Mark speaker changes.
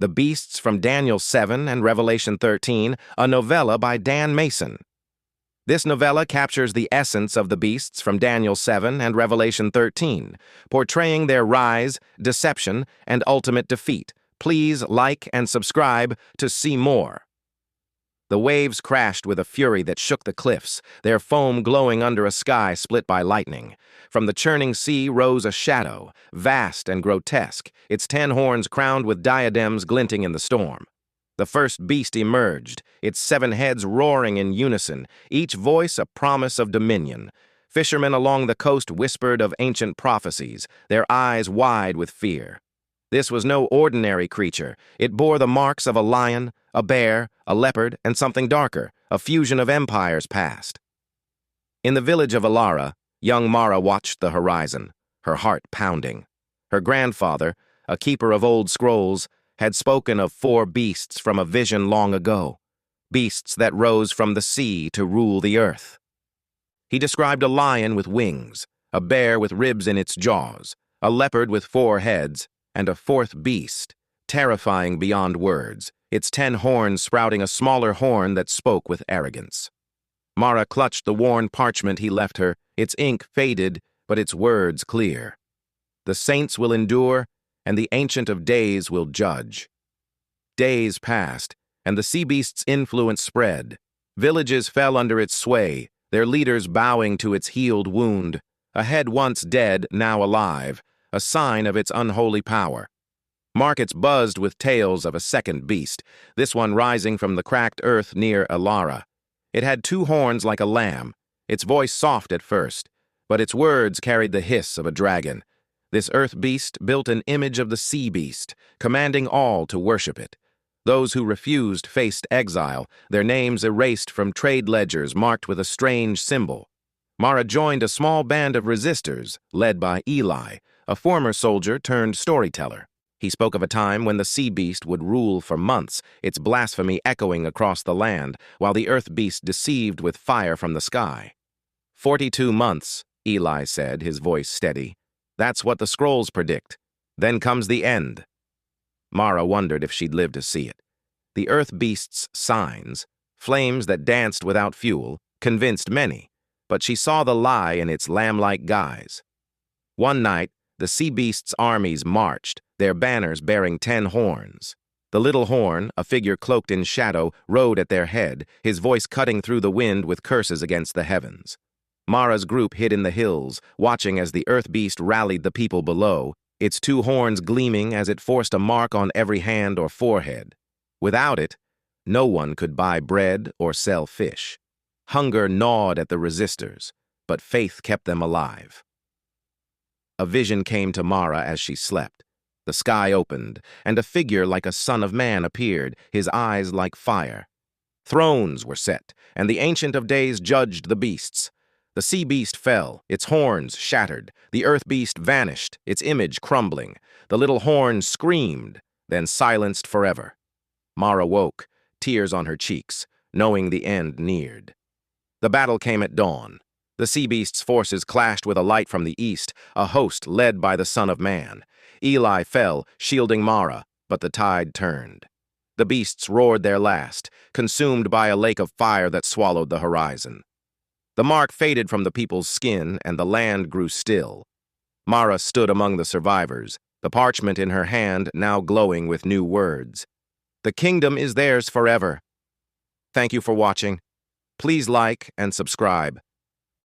Speaker 1: The Beasts from Daniel 7 and Revelation 13, a novella by Dan Mason. This novella captures the essence of the beasts from Daniel 7 and Revelation 13, portraying their rise, deception, and ultimate defeat. Please like and subscribe to see more. The waves crashed with a fury that shook the cliffs, their foam glowing under a sky split by lightning. From the churning sea rose a shadow, vast and grotesque, its 10 horns crowned with diadems glinting in the storm. The first beast emerged, its 7 heads roaring in unison, each voice a promise of dominion. Fishermen along the coast whispered of ancient prophecies, their eyes wide with fear. This was no ordinary creature. It bore the marks of a lion, a bear, a leopard, and something darker, a fusion of empires past. In the village of Alara, young Mara watched the horizon, her heart pounding. Her grandfather, a keeper of old scrolls, had spoken of 4 beasts from a vision long ago, beasts that rose from the sea to rule the earth. He described a lion with wings, a bear with ribs in its jaws, a leopard with 4 heads, and a 4th beast, terrifying beyond words, its 10 horns sprouting a smaller horn that spoke with arrogance. Mara clutched the worn parchment he left her, its ink faded, but its words clear. The saints will endure, and the Ancient of Days will judge. Days passed, and the sea beast's influence spread. Villages fell under its sway, their leaders bowing to its healed wound, a head once dead, now alive, a sign of its unholy power. Markets buzzed with tales of a second beast, this one rising from the cracked earth near Alara. It had 2 horns like a lamb, its voice soft at first, but its words carried the hiss of a dragon. This earth beast built an image of the sea beast, commanding all to worship it. Those who refused faced exile, their names erased from trade ledgers marked with a strange symbol. Mara joined a small band of resistors, led by Eli, a former soldier turned storyteller. He spoke of a time when the sea beast would rule for months, its blasphemy echoing across the land, while the earth beast deceived with fire from the sky. 42 months, Eli said, his voice steady. That's what the scrolls predict. Then comes the end. Mara wondered if she'd live to see it. The earth beast's signs, flames that danced without fuel, convinced many, but she saw the lie in its lamb-like guise. One night, the sea beast's armies marched, their banners bearing 10 horns. The little horn, a figure cloaked in shadow, rode at their head, his voice cutting through the wind with curses against the heavens. Mara's group hid in the hills, watching as the earth beast rallied the people below, its 2 horns gleaming as it forced a mark on every hand or forehead. Without it, no one could buy bread or sell fish. Hunger gnawed at the resistors, but faith kept them alive. A vision came to Mara as she slept. The sky opened, and a figure like a son of man appeared, his eyes like fire. Thrones were set, and the Ancient of Days judged the beasts. The sea beast fell, its horns shattered. The earth beast vanished, its image crumbling. The little horn screamed, then silenced forever. Mara woke, tears on her cheeks, knowing the end neared. The battle came at dawn. The sea beast's forces clashed with a light from the east, a host led by the Son of Man. Eli fell, shielding Mara, but the tide turned. The beasts roared their last, consumed by a lake of fire that swallowed the horizon. The mark faded from the people's skin, and the land grew still. Mara stood among the survivors, the parchment in her hand now glowing with new words. The kingdom is theirs forever. Thank you for watching. Please like and subscribe.